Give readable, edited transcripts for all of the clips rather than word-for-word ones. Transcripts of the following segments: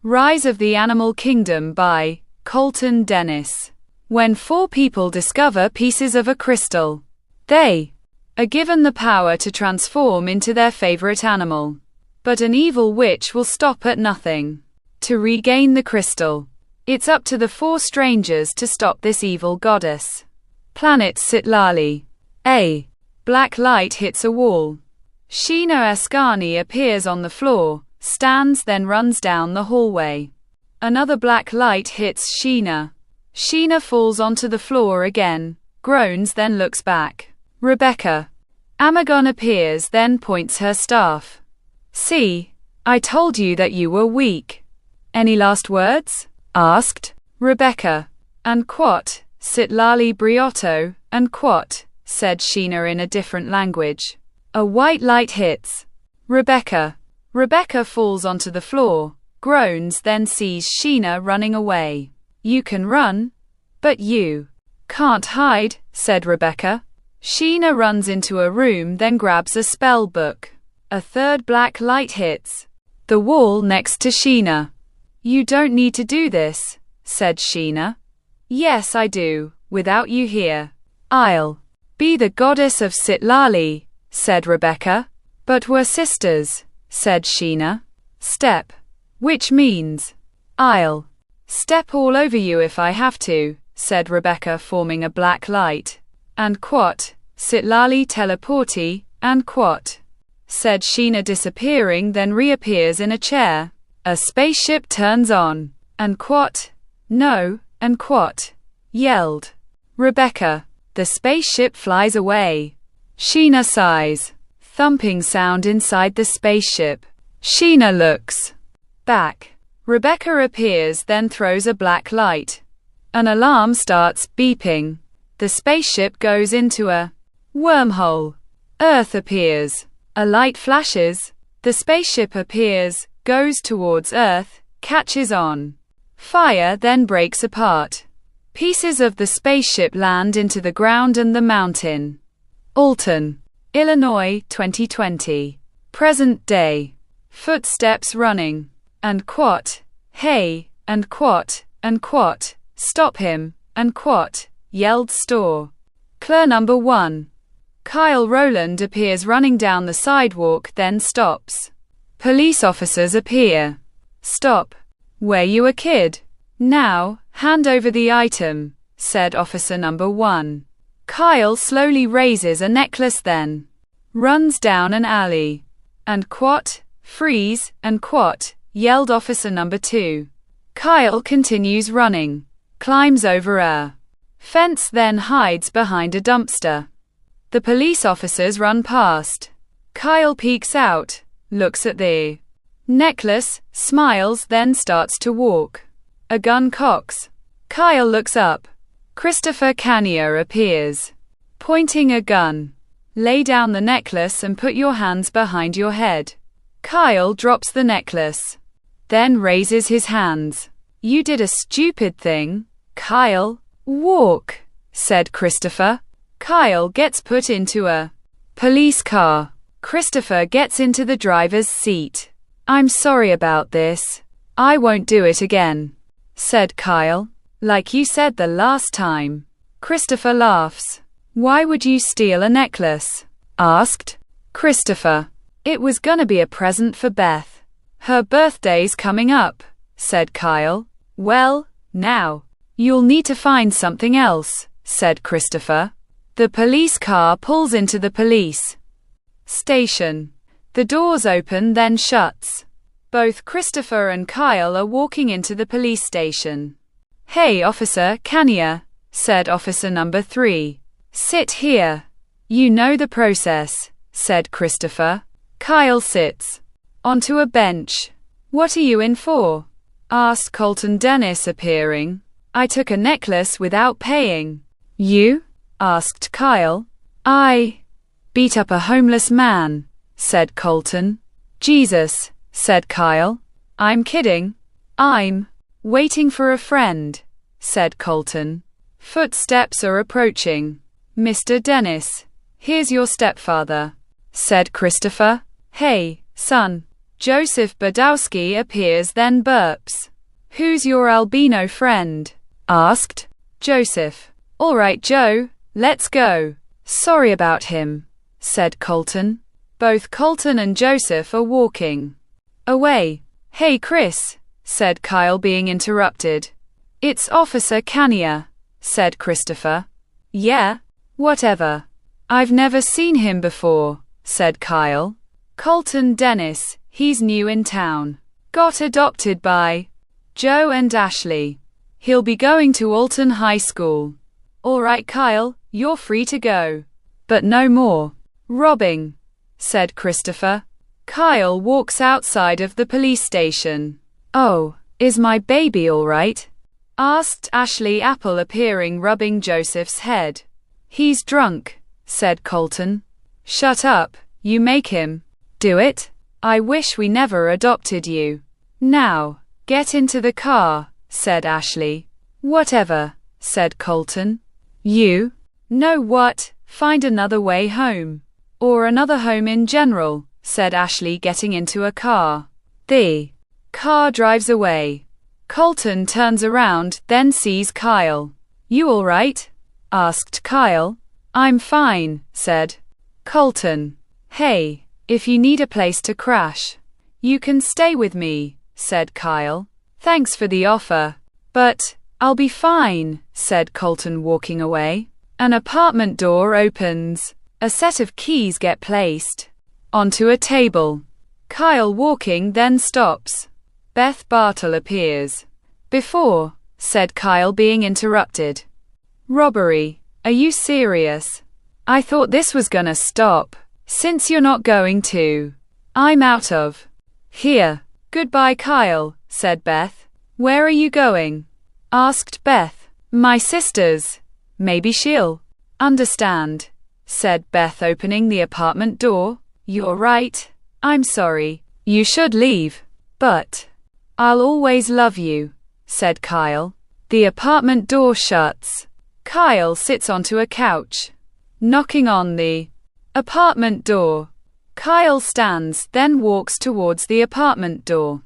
Rise of the Animal Kingdom by Colton Dennis. When 4 people discover pieces of a crystal, they are given the power to transform into their favorite animal. But an evil witch will stop at nothing to regain the crystal. It's up to the 4 strangers to stop this evil goddess. Planet Sitlali. A black light hits a wall. Sheena Ascani appears on the floor, stands, then runs down the hallway. Another black light hits Sheena. Sheena falls onto the floor again, groans, then looks back. Rebecca Amagon appears, then points her staff. See, I told you that you were weak. Any last words? Asked Rebecca. And quat, Sitlali Briotto, and quat, said Sheena in a different language. A white light hits Rebecca. Rebecca falls onto the floor, groans, then sees Sheena running away. You can run, but you can't hide, said Rebecca. Sheena runs into a room, then grabs a spell book. A third black light hits the wall next to Sheena. You don't need to do this, said Sheena. Yes, I do, without you here. I'll be the goddess of Sitlali, said Rebecca. But we're sisters, said Sheena. Step. Which means I'll step all over you if I have to, said Rebecca, forming a black light. And quat, Sitlali teleporti, and quat, said Sheena, disappearing, then reappears in a chair. A spaceship turns on. And quat, no, and quat, yelled Rebecca. The spaceship flies away. Sheena sighs. Thumping sound inside the spaceship. Sheena looks back. Rebecca appears, then throws a black light. An alarm starts beeping. The spaceship goes into a wormhole. Earth appears. A light flashes. The spaceship appears, goes towards Earth, catches on fire, then breaks apart. Pieces of the spaceship land into the ground and the mountain. Alton, Illinois, 2020. Present day. Footsteps running. And quat, hey, and quat, stop him, and quat, yelled Store. Clue number 1. Kyle Rowland appears running down the sidewalk, then stops. Police officers appear. Stop. Were you a kid? Now, hand over the item, said officer number 1. Kyle slowly raises a necklace, then runs down an alley. And quat, freeze, and quat, yelled officer number 2. Kyle continues running, climbs over a fence, then hides behind a dumpster. The police officers run past. Kyle peeks out, looks at the necklace, smiles, then starts to walk. A gun cocks. Kyle looks up. Christopher Canier appears, pointing a gun. Lay down the necklace and put your hands behind your head. Kyle drops the necklace, then raises his hands. You did a stupid thing, Kyle. Walk, said Christopher. Kyle gets put into a police car. Christopher gets into the driver's seat. I'm sorry about this. I won't do it again, said Kyle. Like you said the last time. Christopher laughs. Why would you steal a necklace? Asked Christopher. It was gonna be a present for Beth. Her birthday's coming up, said Kyle. Well, now you'll need to find something else, said Christopher. The police car pulls into the police station. The doors open, then shuts. Both Christopher and Kyle are walking into the police station. Hey, Officer Canier, said officer number 3. Sit here. You know the process, said Christopher. Kyle sits onto a bench. What are you in for? Asked Colton Dennis, appearing. I took a necklace without paying. You? Asked Kyle. I beat up a homeless man, said Colton. Jesus, said Kyle. I'm kidding. I'm waiting for a friend, said Colton. Footsteps are approaching. Mr. Dennis, here's your stepfather, said Christopher. Hey, son, Joseph Badowski appears then burps. Who's your albino friend? Asked Joseph. All right, Joe, let's go. Sorry about him, said Colton. Both Colton and Joseph are walking away. Hey, Chris, said Kyle, being interrupted. It's Officer Kania, said Christopher. Yeah, whatever. I've never seen him before, said Kyle. Colton Dennis, he's new in town. Got adopted by Joe and Ashley. He'll be going to Alton High School. All right, Kyle, you're free to go. But no more robbing, said Christopher. Kyle walks outside of the police station. Oh, is my baby all right? Asked Ashley Apple, appearing, rubbing Joseph's head. He's drunk, said Colton. Shut up, you make him do it. I wish we never adopted you. Now, get into the car, said Ashley. Whatever, said Colton. You know what? Find another way home. Or another home in general, said Ashley, getting into a car. The car drives away. Colton turns around, then sees Kyle. You all right? Asked Kyle. I'm fine, said Colton. Hey, if you need a place to crash, you can stay with me, said Kyle. Thanks for the offer, but I'll be fine, said Colton, walking away. An apartment door opens. A set of keys get placed onto a table. Kyle walking then stops. Beth Bartle appears. Before, said Kyle, being interrupted. Robbery. Are you serious? I thought this was gonna stop. Since you're not going to, I'm out of here. Goodbye, Kyle, said Beth. Where are you going? Asked Beth. My sister's. Maybe she'll understand, said Beth, opening the apartment door. You're right. I'm sorry. You should leave. But I'll always love you, said Kyle. The apartment door shuts. Kyle sits onto a couch, knocking on the apartment door. Kyle stands, then walks towards the apartment door.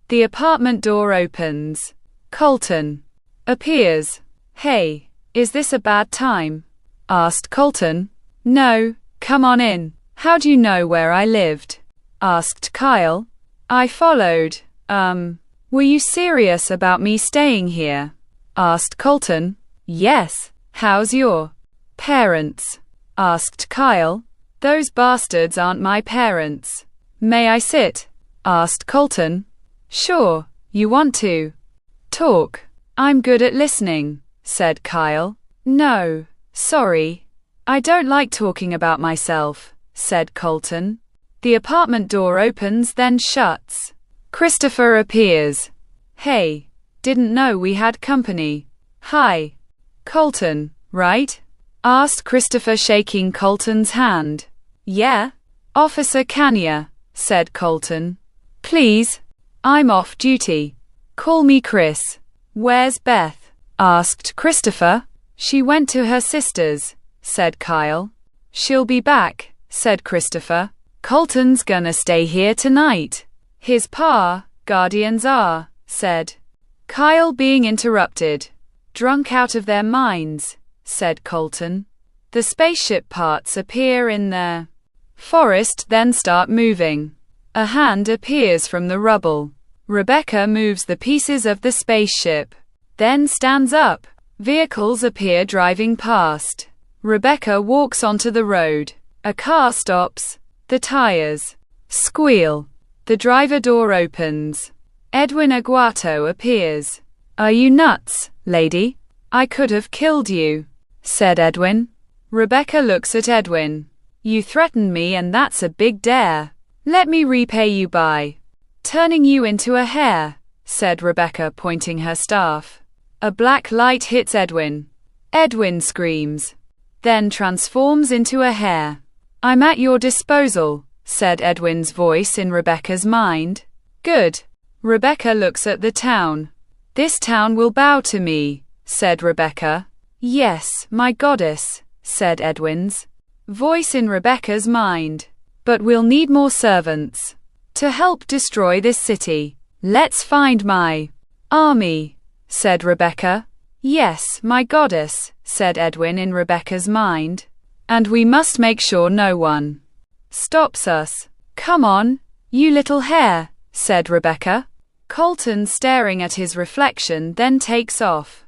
The apartment door opens. Colton appears. Hey, is this a bad time? Asked Colton. No, come on in. How do you know where I lived? Asked Kyle. I followed. Were you serious about me staying here? Asked Colton. Yes. How's your parents? Asked Kyle. Those bastards aren't my parents. May I sit? Asked Colton. Sure, you want to talk? I'm good at listening, said Kyle. No, sorry. I don't like talking about myself, said Colton. The apartment door opens then shuts. Christopher appears. Hey, didn't know we had company. Hi. Colton, right? Asked Christopher, shaking Colton's hand. Yeah? Officer Kania, said Colton. Please. I'm off duty. Call me Chris. Where's Beth? Asked Christopher. She went to her sister's, said Kyle. She'll be back, said Christopher. Colton's gonna stay here tonight. His guardians are, said Kyle, being interrupted. Drunk out of their minds, said Colton. The spaceship parts appear in the forest, then start moving. A hand appears from the rubble. Rebecca moves the pieces of the spaceship, then stands up. Vehicles appear driving past. Rebecca walks onto the road. A car stops. The tires squeal. The driver door opens. Edwin Aguato appears. Are you nuts, lady? I could have killed you, said Edwin. Rebecca looks at Edwin. You threatened me, and that's a big dare. Let me repay you by turning you into a hare, said Rebecca, pointing her staff. A black light hits Edwin. Edwin screams, then transforms into a hare. I'm at your disposal, said Edwin's voice in Rebecca's mind. Good. Rebecca looks at the town. This town will bow to me, said Rebecca. Yes, my goddess, said Edwin's voice in Rebecca's mind. But we'll need more servants. to help destroy this city. Let's find my army, said Rebecca. Yes, my goddess, said Edwin in Rebecca's mind. And we must make sure no one stops us. Come on, you little hare, said Rebecca. Colton, staring at his reflection, then takes off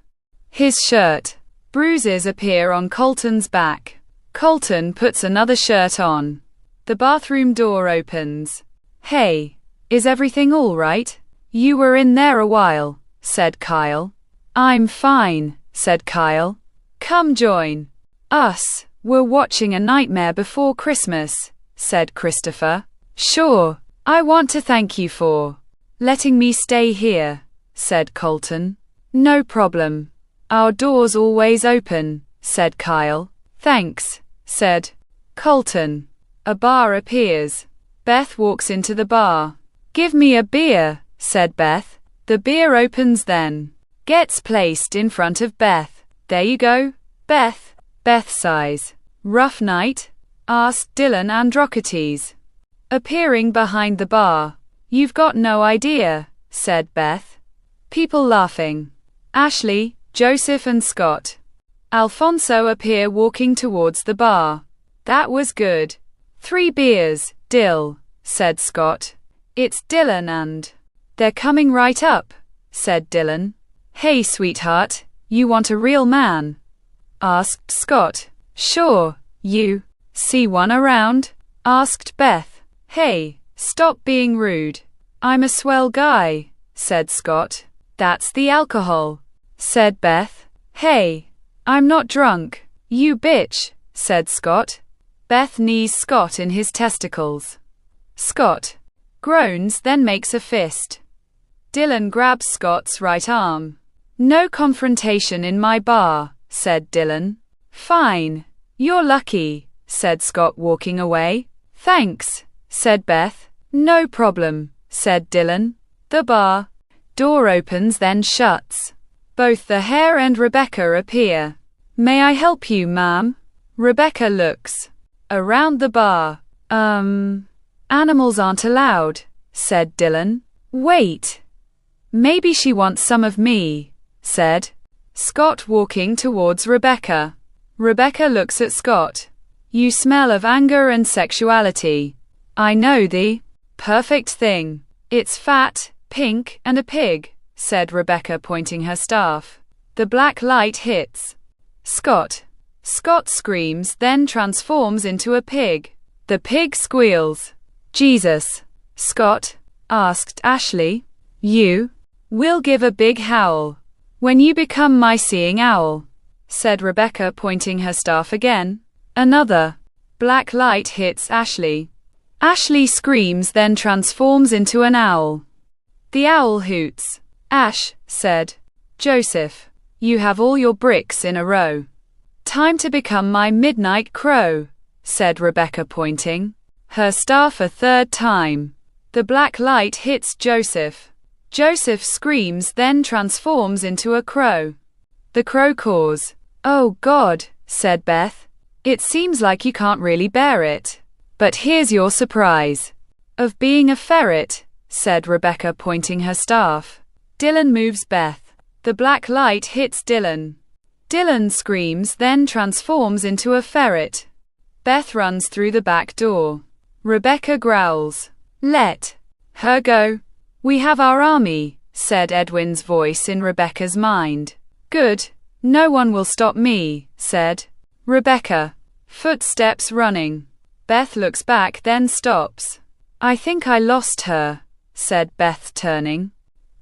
his shirt. Bruises appear on Colton's back. Colton puts another shirt on. The bathroom door opens. Hey, is everything all right? You were in there a while, said Kyle. I'm fine, said Kyle. Come join us. We're watching A Nightmare Before Christmas, said Christopher. Sure, I want to thank you for letting me stay here, said Colton. No problem. Our door's always open, said Kyle. Thanks, said Colton. A bar appears. Beth walks into the bar. Give me a beer, said Beth. The beer opens then gets placed in front of Beth. There you go, Beth. Beth sighs. Rough night? Asked Dylan Androcrates, appearing behind the bar. You've got no idea, said Beth. People laughing. Ashley, Joseph and Scott. Alfonso appear walking towards the bar. That was good. 3 beers, Dill, said Scott. It's Dylan and they're coming right up, said Dylan. Hey sweetheart, you want a real man? Asked Scott. Sure, you see one around? Asked Beth. Hey, stop being rude. I'm a swell guy, said Scott. That's the alcohol, said Beth. Hey, I'm not drunk. You bitch, said Scott. Beth knees Scott in his testicles. Scott groans, then makes a fist. Dylan grabs Scott's right arm. No confrontation in my bar, said Dylan. Fine. You're lucky, said Scott, walking away. Thanks, said Beth. No problem, said Dylan. The bar door opens then shuts. Both the hare and Rebecca appear. May I help you, ma'am? Rebecca looks around the bar. Animals aren't allowed, said Dylan. Wait. Maybe she wants some of me, said Scott, walking towards Rebecca. Rebecca looks at Scott. You smell of anger and sexuality. I know the perfect thing. It's fat, pink, and a pig, said Rebecca, pointing her staff. The black light hits Scott. Scott screams, then transforms into a pig. The pig squeals. Jesus, Scott, asked Ashley. You will give a big howl when you become my seeing owl, said Rebecca, pointing her staff again. Another black light hits Ashley. Ashley screams, then transforms into an owl. The owl hoots. Ash, said Joseph, you have all your bricks in a row. Time to become my midnight crow, said Rebecca, pointing her staff a third time. The black light hits Joseph. Joseph screams, then transforms into a crow. The crow caws. Oh God, said Beth. It seems like you can't really bear it. But here's your surprise. Of being a ferret, said Rebecca, pointing her staff. Dylan moves Beth. The black light hits Dylan. Dylan screams, then transforms into a ferret. Beth runs through the back door. Rebecca growls. Let her go. We have our army, said Edwin's voice in Rebecca's mind. Good. No one will stop me, said Rebecca. Footsteps running. Beth looks back, then stops. I think I lost her, said Beth, turning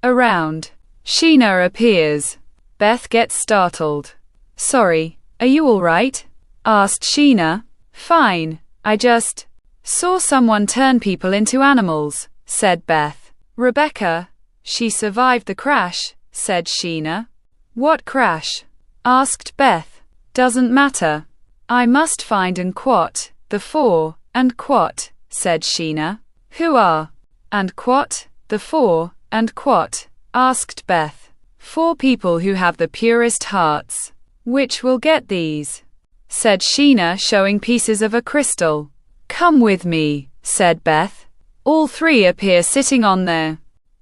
around. Sheena appears. Beth gets startled. Sorry, are you all right? Asked Sheena. Fine, I just saw someone turn people into animals, said Beth. Rebecca, she survived the crash, said Sheena. What crash? Asked Beth. Doesn't matter. I must find and Quat, the 4, and Quat, said Sheena. Who are and Quat, the 4, and Quat? Asked Beth. 4 people who have the purest hearts. Which will get these? Said Sheena, showing pieces of a crystal. Come with me, said Beth. All three appear sitting on their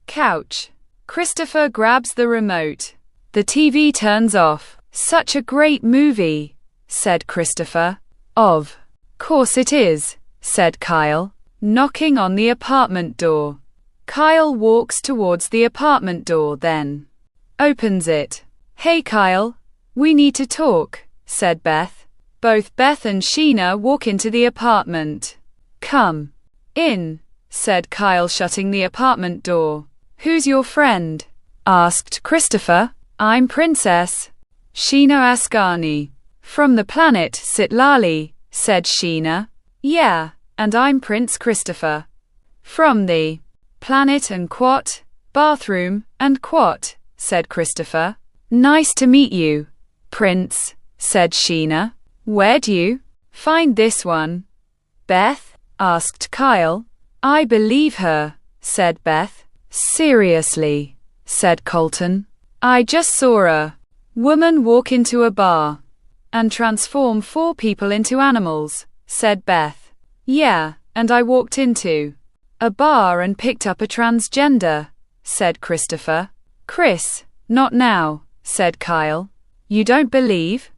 couch. Christopher grabs the remote. The TV turns off. Such a great movie, said Christopher. Of course it is, said Kyle, knocking on the apartment door. Kyle walks towards the apartment door, then opens it. Hey Kyle, we need to talk, said Beth. Both Beth and Sheena walk into the apartment. Come in, said Kyle, shutting the apartment door. Who's your friend? Asked Christopher. I'm Princess Sheena Ascani. From the planet Sitlali, said Sheena. Yeah, and I'm Prince Christopher. From the planet and Quat, bathroom, and Quat, said Christopher. Nice to meet you, Prince, said Sheena. Where'd you find this one? Beth? Asked Kyle. I believe her, said Beth. Seriously, said Colton. I just saw a woman walk into a bar and transform 4 people into animals, said Beth. Yeah, and I walked into a bar and picked up a transgender, said Christopher. Chris, not now, said Kyle. You don't believe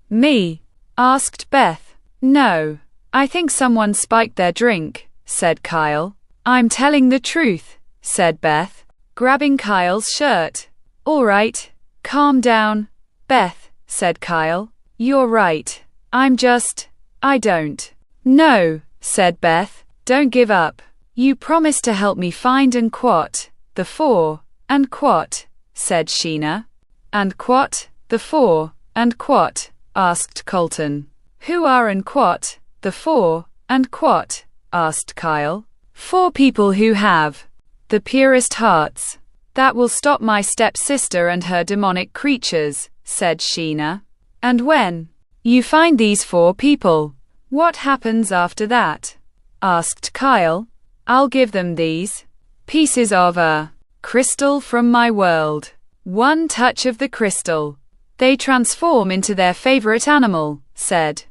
me? Asked Beth. No, I think someone spiked their drink, said Kyle. I'm telling the truth, said Beth, grabbing Kyle's shirt. All right, calm down, Beth, said Kyle. You're right. I don't know, said Beth. Don't give up. You promised to help me find and Quat, the 4, and Quat, said Sheena. And Quat, the 4, and Quat, asked Colton. Who are and Quat, the 4, and Quat, asked Kyle. 4 people who have the purest hearts. That will stop my stepsister and her demonic creatures, said Sheena. And when you find these 4 people, what happens after that? Asked Kyle. I'll give them these pieces of a crystal from my world. One touch of the crystal. They transform into their favorite animal, said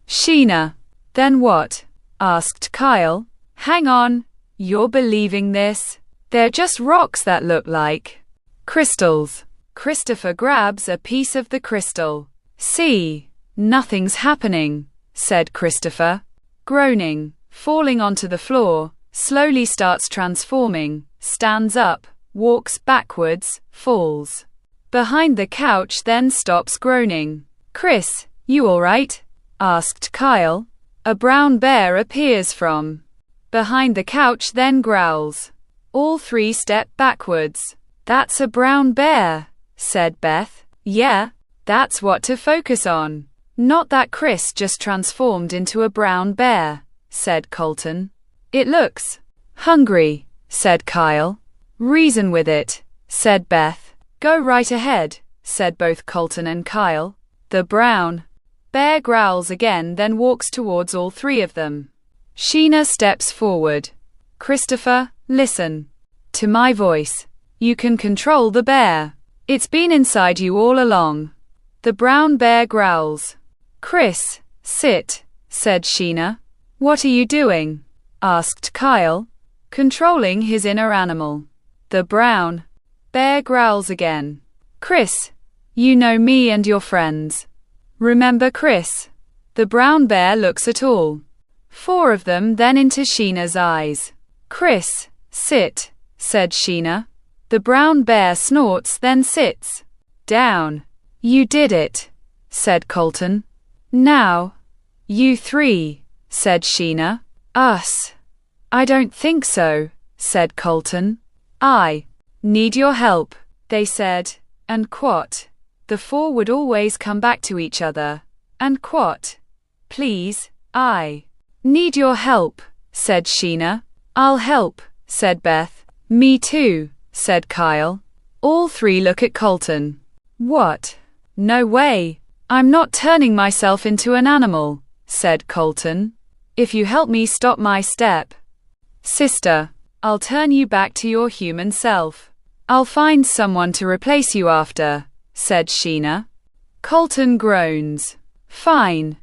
Sheena. Then what? Asked Kyle. Hang on, you're believing this? They're just rocks that look like crystals. Christopher grabs a piece of the crystal. See, nothing's happening, said Christopher. Groaning, falling onto the floor, slowly starts transforming, stands up, walks backwards, falls behind the couch, then stops groaning. Chris, you alright? Asked Kyle. A brown bear appears from behind the couch, then growls. All 3 step backwards. That's a brown bear, said Beth. Yeah, that's what to focus on. Not that Chris just transformed into a brown bear, said Colton. It looks hungry, said Kyle. Reason with it, said Beth. Go right ahead, said both Colton and Kyle. The brown bear growls again, then walks towards all 3 of them. Sheena steps forward. Christopher, listen to my voice. You can control the bear. It's been inside you all along. The brown bear growls. Chris, sit, said Sheena. What are you doing? Asked Kyle, controlling his inner animal. The brown bear growls again. Chris, you know me and your friends. Remember Chris? The brown bear looks at all 4 of them, then into Sheena's eyes. Chris, sit, said Sheena. The brown bear snorts, then sits down. You did it, said Colton. Now, you 3, said Sheena. Us? I don't think so, said Colton. I need your help, they said, and Quat. The 4 would always come back to each other. And Quat. Please, I need your help, said Sheena. I'll help, said Beth. Me too, said Kyle. All 3 look at Colton. What? No way. I'm not turning myself into an animal, said Colton. If you help me stop my step sister, I'll turn you back to your human self. I'll find someone to replace you after, said Sheena. Colton groans. Fine.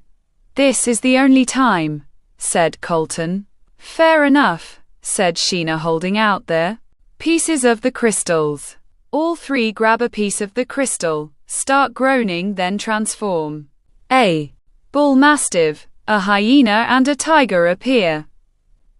This is the only time, said Colton. Fair enough, said Sheena, holding out the pieces of the crystals. All three grab a piece of the crystal, start groaning, then transform. A bull mastiff, a hyena and a tiger appear.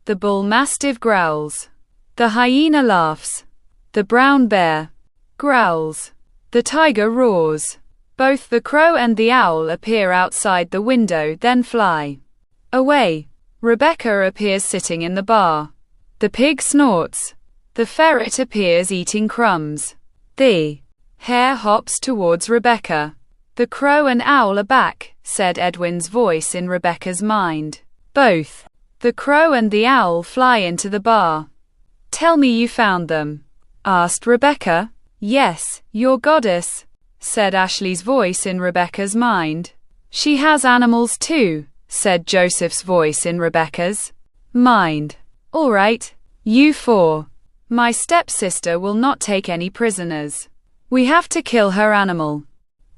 The bull mastiff growls. The hyena laughs. The brown bear growls. The tiger roars. Both the crow and the owl appear outside the window, then fly away. Rebecca appears sitting in the bar. The pig snorts. The ferret appears eating crumbs. The hare hops towards Rebecca. The crow and owl are back, said Edwin's voice in Rebecca's mind. Both the crow and the owl fly into the bar. Tell me you found them, asked Rebecca. Yes, your goddess, said Ashley's voice in Rebecca's mind. She has animals too, said Joseph's voice in Rebecca's mind. All right, you four. My stepsister will not take any prisoners. We have to kill her animal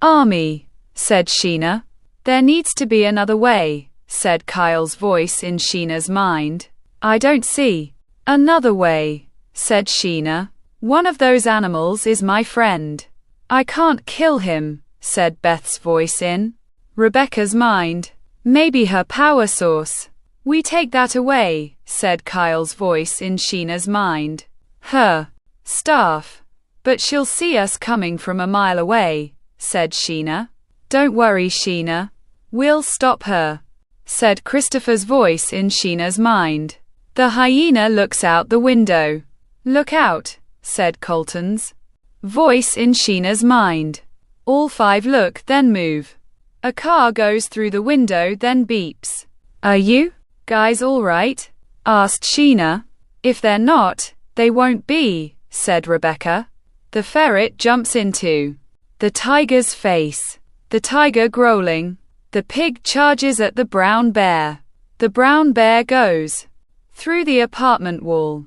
army, said Sheena. There needs to be another way, said Kyle's voice in Sheena's mind. I don't see another way, said Sheena. One of those animals is my friend. I can't kill him, said Beth's voice in Rebecca's mind. Maybe her power source. We take that away, said Kyle's voice in Sheena's mind. Her staff. But she'll see us coming from a mile away, said Sheena. Don't worry, Sheena. We'll stop her, said Christopher's voice in Sheena's mind. The hyena looks out the window. Look out, said Colton's voice in Sheena's mind. All five look, then move. A car goes through the window, then beeps. Are you guys all right? Asked Sheena. If they're not, they won't be, said Rebecca. The ferret jumps into the tiger's face. The tiger growling. The pig charges at the brown bear. The brown bear goes through the apartment wall.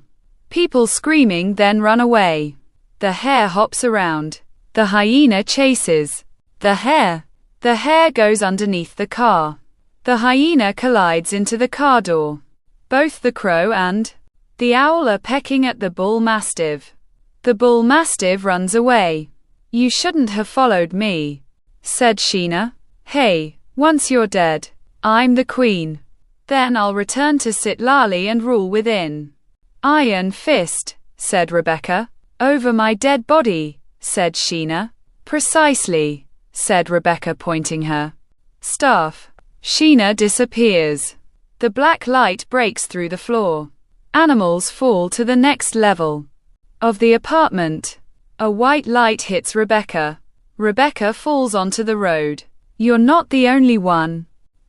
People screaming then run away. The hare hops around. The hyena chases the hare. The hare goes underneath the car. The hyena collides into the car door. Both the crow and the owl are pecking at the bull mastiff. The bull mastiff runs away. You shouldn't have followed me, said Sheena. Hey, once you're dead, I'm the queen. Then I'll return to Sitlali and rule within. Iron fist, said Rebecca. Over my dead body, said Sheena. Precisely, said Rebecca, pointing her staff. Sheena disappears. The black light breaks through the floor. Animals fall to the next level of the apartment. A white light hits Rebecca. Rebecca falls onto the road. You're not the only one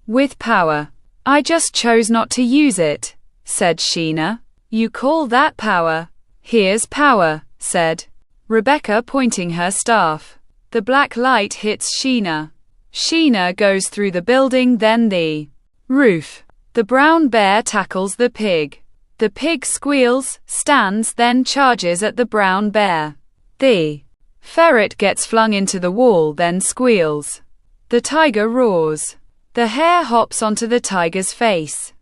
with power. I just chose not to use it, said Sheena. You call that power? Here's power, said Rebecca, pointing her staff. The black light hits Sheena. Sheena goes through the building, then the roof. The brown bear tackles the pig. The pig squeals, stands, then charges at the brown bear. The ferret gets flung into the wall, then squeals. The tiger roars. The hare hops onto the tiger's face.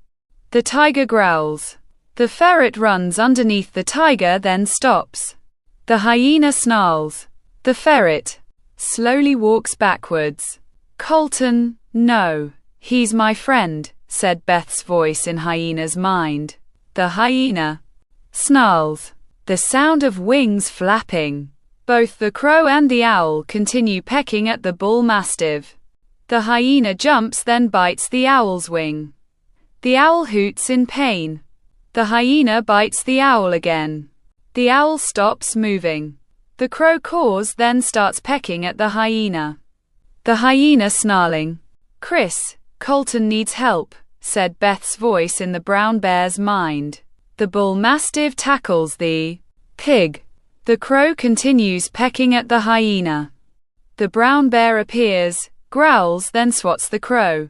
The tiger growls. The ferret runs underneath the tiger, then stops. The hyena snarls. The ferret slowly walks backwards. Colton, no. He's my friend, said Beth's voice in Hyena's mind. The hyena snarls. The sound of wings flapping. Both the crow and the owl continue pecking at the bull mastiff. The hyena jumps, then bites the owl's wing. The owl hoots in pain. The hyena bites the owl again. The owl stops moving. The crow caws, then starts pecking at the hyena. The hyena snarling. Chris, Colton needs help, said Beth's voice in the brown bear's mind. The bull mastiff tackles the pig. The crow continues pecking at the hyena. The brown bear appears, growls, then swats the crow.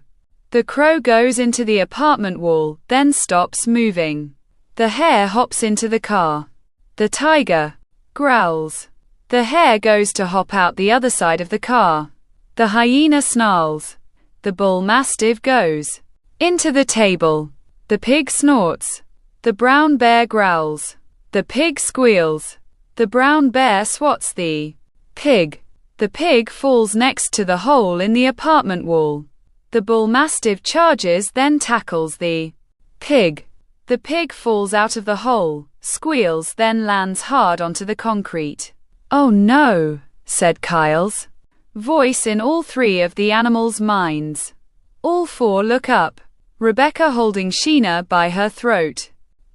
The crow goes into the apartment wall, then stops moving. The hare hops into the car. The tiger growls. The hare goes to hop out the other side of the car. The hyena snarls. The bull mastiff goes into the table. The pig snorts. The brown bear growls. The pig squeals. The brown bear swats the pig. The pig falls next to the hole in the apartment wall. The bull mastiff charges, then tackles the pig. The pig falls out of the hole, squeals, then lands hard onto the concrete. "Oh no," said Kyle's voice in all three of the animals' minds. All four look up, Rebecca holding Sheena by her throat.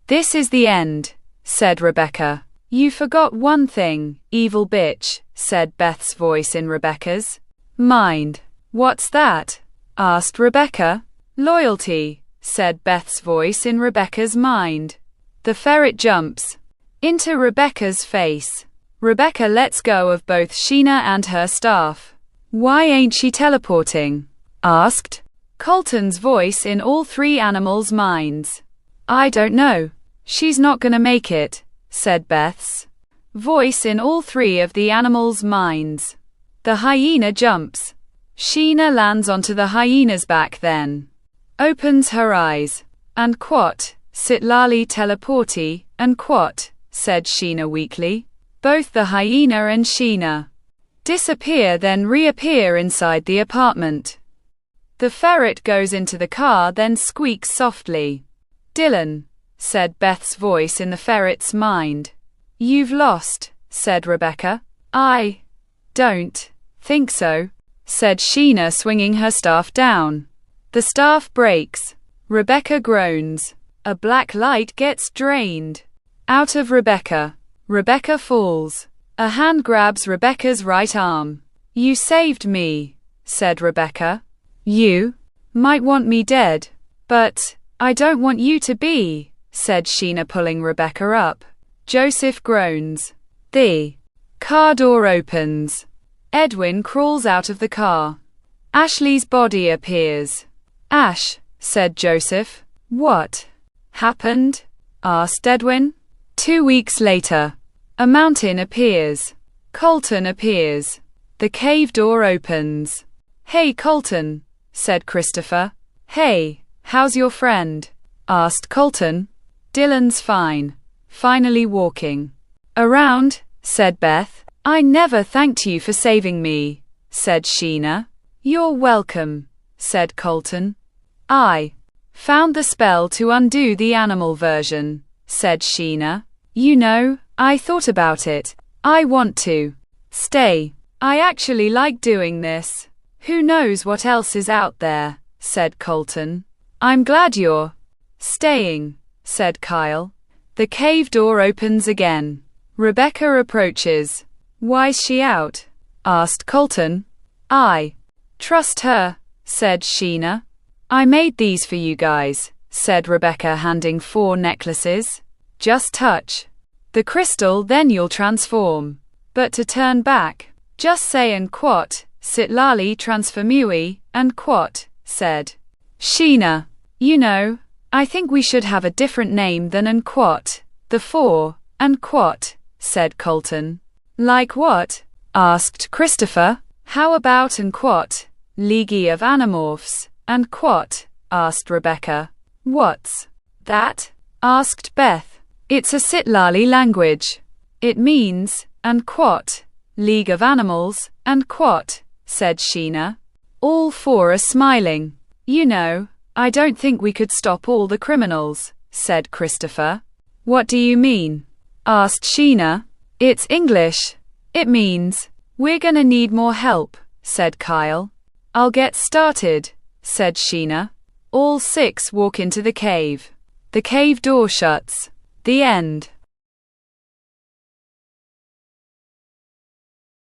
"This is the end," said Rebecca. "You forgot one thing, evil bitch," said Beth's voice in Rebecca's mind. "What's that?" asked Rebecca. "Loyalty," said Beth's voice in Rebecca's mind. The ferret jumps into Rebecca's face. Rebecca lets go of both Sheena and her staff. "Why ain't she teleporting?" asked Colton's voice in all three animals' minds. "I don't know. She's not gonna make it," said Beth's voice in all three of the animals' minds. The hyena jumps. Sheena lands onto the hyena's back, then opens her eyes. "And quat, sitlali teleporti, and quat," said Sheena weakly. Both the hyena and Sheena disappear, then reappear inside the apartment. The ferret goes into the car, then squeaks softly. "Dylan," said Beth's voice in the ferret's mind. "You've lost," said Rebecca. "I don't think so," said Sheena, swinging her staff down. The staff breaks. Rebecca groans. A black light gets drained out of Rebecca. Rebecca falls. A hand grabs Rebecca's right arm. "You saved me," said Rebecca. "You might want me dead, but I don't want you to be," said Sheena, pulling Rebecca up. Joseph groans. The car door opens. Edwin crawls out of the car. Ashley's body appears. "Ash," said Joseph. "What happened?" asked Edwin. 2 weeks later, a mountain appears. Colton appears. The cave door opens. "Hey, Colton," said Christopher. "Hey, how's your friend?" asked Colton. "Dylan's fine. Finally walking around," said Beth. "I never thanked you for saving me," said Sheena. "You're welcome," said Colton. "I found the spell to undo the animal version," said Sheena. "You know, I thought about it. I want to stay. I actually like doing this. Who knows what else is out there," said Colton. "I'm glad you're staying," said Kyle. The cave door opens again. Rebecca approaches. "Why's she out?" asked Colton. "I trust her," said Sheena. "I made these for you guys," said Rebecca, handing 4 necklaces. "Just touch the crystal, then you'll transform. But to turn back, just say and quat, sitlali transformui, and quat," said Sheena. "You know, I think we should have a different name than and quat. The 4, and quat," said Colton. "Like what?" asked Christopher. "How about and quat, League of Animorphs, and quat?" asked Rebecca. "What's that?" asked Beth. "It's a sitlali language. It means, and quat, League of Animals, and quat," said Sheena. All 4 are smiling. "You know, I don't think we could stop all the criminals," said Christopher. "What do you mean?" asked Sheena. "It's English. It means, we're gonna need more help," said Kyle. "I'll get started," said Sheena. All 6 walk into the cave. The cave door shuts. The end.